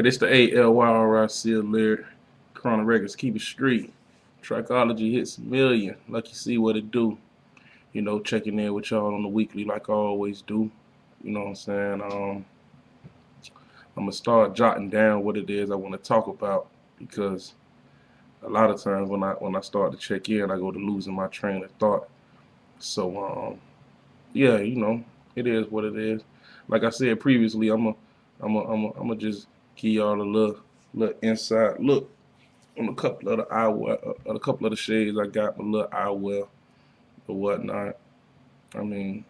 But it's the ALYRIC Alyric. Corona Records, keep it street. Trichology hits a million. Like you see what it do. You know, checking in with y'all on the weekly like I always do. You know what I'm saying? I'm gonna start jotting down what it is I want to talk about because a lot of times when I start to check in, I go to losing my train of thought. So yeah, you know, it is what it is. Like I said previously, I'm a just give y'all a little inside look on a couple of the eyewear, a couple of the shades I got, my little eyewear or whatnot. I mean,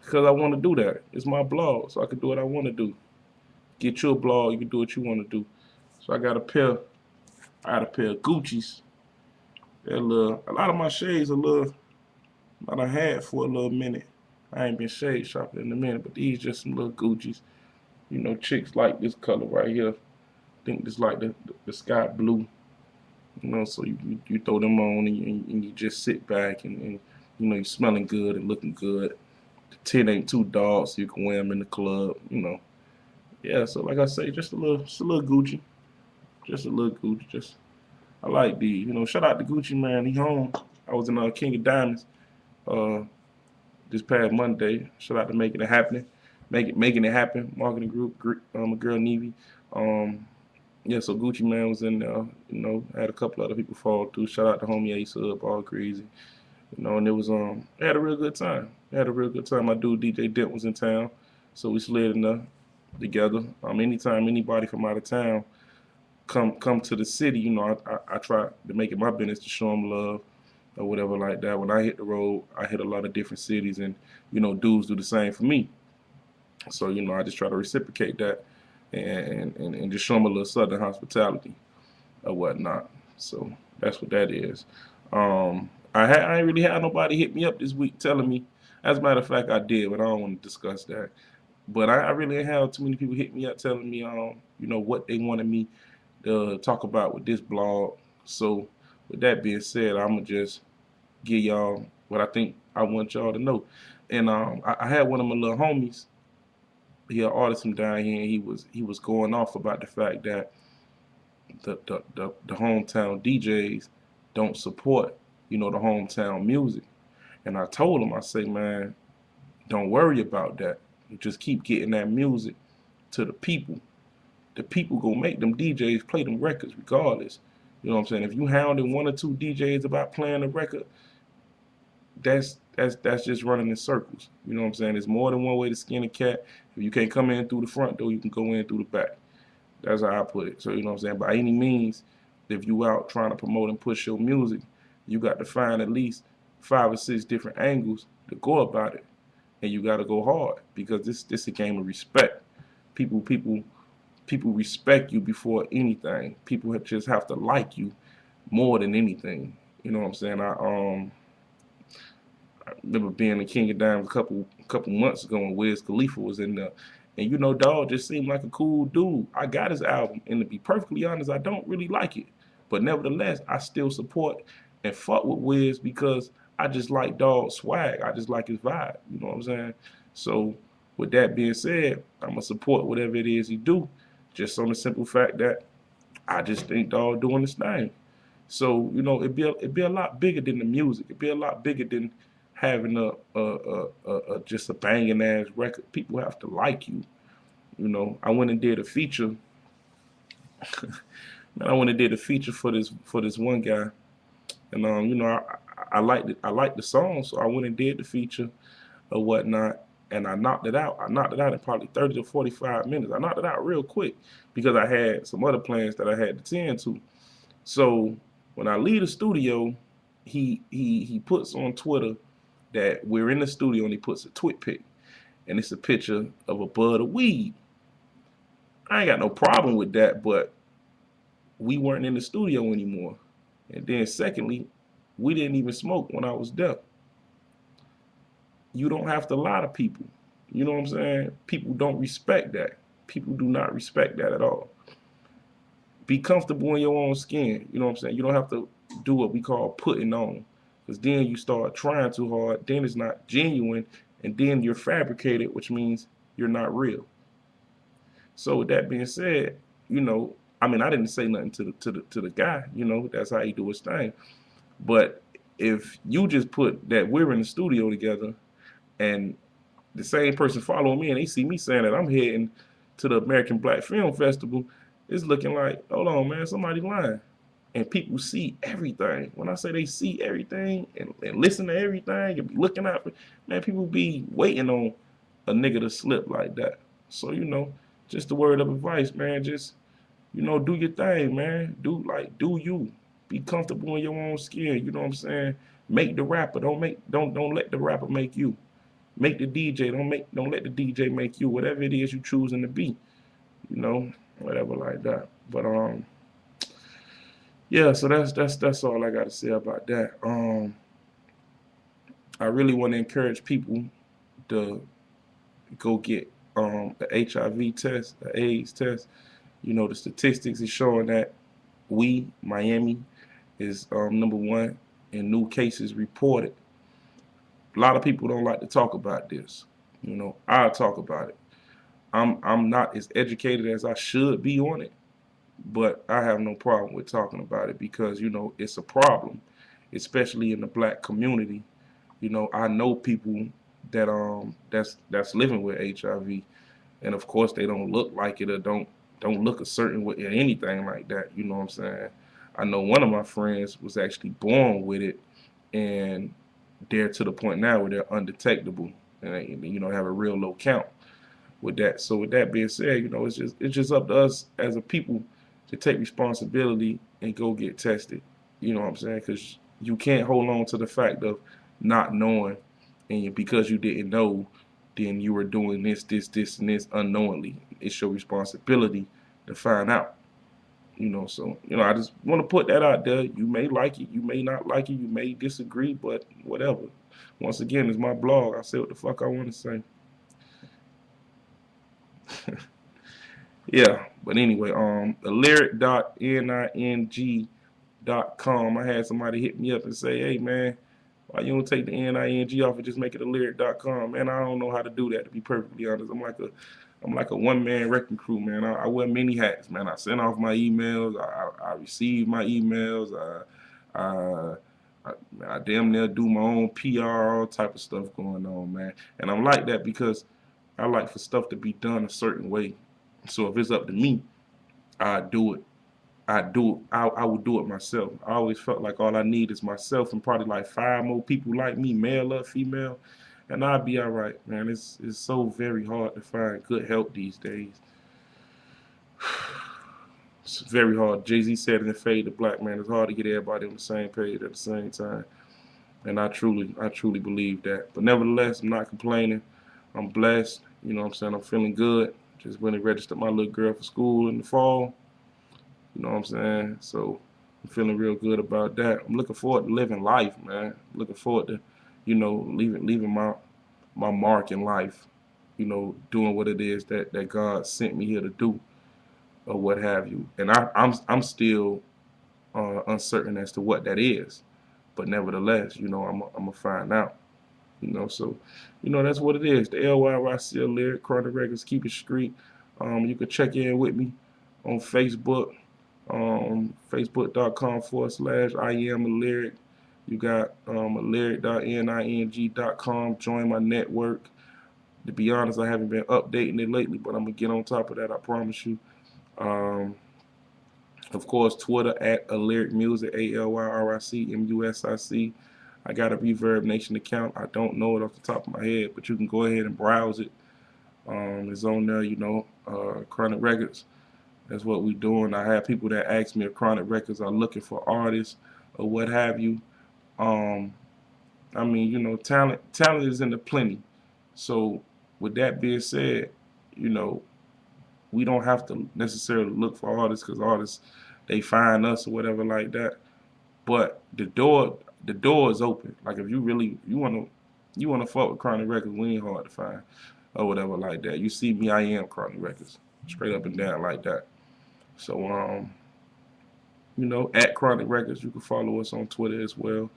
because I want to do that. It's my blog, so I can do what I want to do. Get you a blog, you can do what you want to do. So I got a pair of Gucci's. A lot of my shades a little, that I had for a little minute. I ain't been shade shopping in a minute, but these just some little Gucci's. You know, chicks like this color right here. I think this like the sky blue. You know, so you throw them on and you just sit back and you know you smelling good and looking good. The tint ain't too dark, so you can wear them in the club. You know, yeah. So like I say, just a little Gucci, just a little Gucci. Just I like these. You know, shout out to Gucci man. He home. I was in King of Diamonds uh this past Monday. Shout out to making it happen. Marketing group, my girl Nevi. Um, Yeah, so Gucci Man was in there. You know, had a couple other people fall through. Shout out to homie A Sub, all crazy. You know, and it was they had a real good time. They had a real good time. My dude DJ Dent was in town, so we slid in there together. Anytime anybody from out of town come to the city, you know, I try to make it my business to show them love or whatever like that. When I hit the road, I hit a lot of different cities, and you know, dudes do the same for me. So you know, I just try to reciprocate that and just show them a little southern hospitality or whatnot. So that's what that is. I ain't really had nobody hit me up this week telling me. As a matter of fact, I did, but I don't want to discuss that. But I really ain't had too many people hit me up telling me, you know, what they wanted me to talk about with this blog. So with that being said, I'm gonna just give y'all what I think I want y'all to know. And I had one of my little homies. He an artist from down here, and he was going off about the fact that the hometown DJs don't support, you know, the hometown music. And I told him, I say, man, don't worry about that. You just keep getting that music to the people. The people gonna make them DJs play them records regardless. You know what I'm saying? If you hounding one or two DJs about playing a record, that's just running in circles. You know what I'm saying? There's more than one way to skin a cat. If you can't come in through the front door, you can go in through the back. That's how I put it. So you know what I'm saying? By any means, if you out trying to promote and push your music, you got to find at least 5 or 6 different angles to go about it, and you got to go hard because this is a game of respect. People respect you before anything. People just have to like you more than anything. You know what I'm saying? I remember being the King of Diamonds a couple months ago when Wiz Khalifa was in there. And you know, dog just seemed like a cool dude. I got his album, and to be perfectly honest, I don't really like it. But nevertheless, I still support and fuck with Wiz because I just like dog swag. I just like his vibe. You know what I'm saying? So with that being said, I'm gonna support whatever it is he do, just on the simple fact that I just think dog doing his thing. So you know, it'd be a lot bigger than the music. It'd be a lot bigger than having a just a banging ass record. People have to like you. You know, I went and did a feature. Man, I went and did a feature for this one guy, and you know, I liked it. I liked the song, so I went and did the feature or whatnot, and I knocked it out. I knocked it out in probably 30 to 45 minutes. I knocked it out real quick because I had some other plans that I had to tend to. So when I leave the studio, he puts on Twitter that we're in the studio, and he puts a twit pic, and it's a picture of a bud of weed. I ain't got no problem with that, but we weren't in the studio anymore. And then secondly, we didn't even smoke when I was there. You don't have to lie to people. You know what I'm saying? People don't respect that. People do not respect that at all. Be comfortable in your own skin. You know what I'm saying? You don't have to do what we call putting on. Because then you start trying too hard, then it's not genuine, and then you're fabricated, which means you're not real. So with that being said, you know, I mean, I didn't say nothing to the guy. You know, that's how he do his thing. But if you just put that we're in the studio together, and the same person following me, and they see me saying that I'm heading to the American Black Film Festival, it's looking like, hold on, man, somebody lying. And people see everything. When I say they see everything and listen to everything and be looking out for, man, people be waiting on a nigga to slip like that. So, you know, just a word of advice, man. Just, you know, do your thing, man. Do you. Be comfortable in your own skin. You know what I'm saying? Make the rapper. Don't let the rapper make you. Make the DJ. Don't let the DJ make you. Whatever it is you choosing to be. You know, whatever like that. But yeah, so that's all I got to say about that. I really want to encourage people to go get the HIV test, the AIDS test. You know, the statistics is showing that Miami, is #1 in new cases reported. A lot of people don't like to talk about this. You know, I'll talk about it. I'm not as educated as I should be on it, but I have no problem with talking about it because you know it's a problem, especially in the black community. You know, I know people that's living with HIV, and of course they don't look like it or don't look a certain way or anything like that. You know what I'm saying? I know one of my friends was actually born with it, and they're to the point now where they're undetectable, and they, you know, have a real low count with that. So with that being said, you know, it's just up to us as a people to take responsibility and go get tested. You know what I'm saying? Because you can't hold on to the fact of not knowing, and because you didn't know, then you were doing this, and this unknowingly. It's your responsibility to find out. You know, so you know, I just want to put that out there. You may like it, you may not like it, you may disagree, but whatever. Once again, it's my blog. I say what the fuck I want to say. Yeah, but anyway, Alyric.ning.com. I had somebody hit me up and say, hey man, why you don't take the NING off and just make it Alyric.com? Man, I don't know how to do that, to be perfectly honest. I'm like a one-man wrecking crew, man. I wear many hats, man. I send off my emails, I receive my emails, I, I damn near do my own PR, all type of stuff going on, man. And I'm like that because I like for stuff to be done a certain way. So if it's up to me, I do it. I would do it myself. I always felt like all I need is myself and probably like 5 more people like me, male or female, and I'd be all right, man. It's so very hard to find good help these days. It's very hard. Jay-Z said in the Fade the Black Man, it's hard to get everybody on the same page at the same time. And I truly believe that. But nevertheless, I'm not complaining. I'm blessed. You know what I'm saying? I'm feeling good. Just went and registered my little girl for school in the fall. You know what I'm saying? So I'm feeling real good about that. I'm looking forward to living life, man. Looking forward to, you know, leaving my mark in life. You know, doing what it is that God sent me here to do, or what have you. And I'm still uncertain as to what that is. But nevertheless, you know, I'm gonna find out. You know, so you know that's what it is. The LYYC Lyric Chronic Records, keep it street. You can check in with me on Facebook, facebook.com/ I am a lyric. You got Alyric.ning.com. Join my network. To be honest, I haven't been updating it lately, but I'm gonna get on top of that. I promise you. Um, of course, Twitter at Alyric Music, ALYRICMUSIC. I got a Reverb Nation account. I don't know it off the top of my head, but you can go ahead and browse it. It's on there, you know, Chronic Records. That's what we're doing. I have people that ask me if Chronic Records are looking for artists or what have you. Um, I mean, you know, talent is in the plenty. So with that being said, you know, we don't have to necessarily look for artists because artists they find us or whatever like that. But the door is open. Like if you really you wanna fuck with Chronic Records, we ain't hard to find or whatever like that. You see me, I am Chronic Records, straight up and down like that. So you know, at Chronic Records, you can follow us on Twitter as well.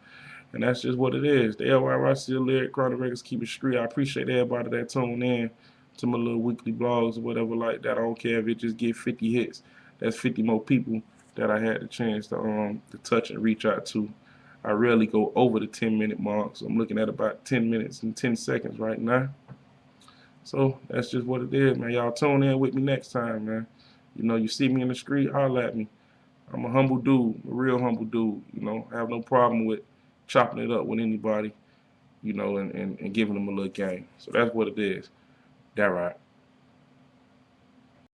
And that's just what it is. The LYRC Lyric Chronic Records keep it street. I appreciate everybody that tuned in to my little weekly vlogs or whatever like that. I don't care if it just get 50 hits. That's 50 more people that I had the chance to touch and reach out to. I rarely go over the 10-minute mark, so I'm looking at about 10 minutes and 10 seconds right now. So that's just what it is, man. Y'all tune in with me next time, man. You know, you see me in the street, holler at me. I'm a humble dude, a real humble dude. You know, I have no problem with chopping it up with anybody, you know, and giving them a little game. So that's what it is. That right.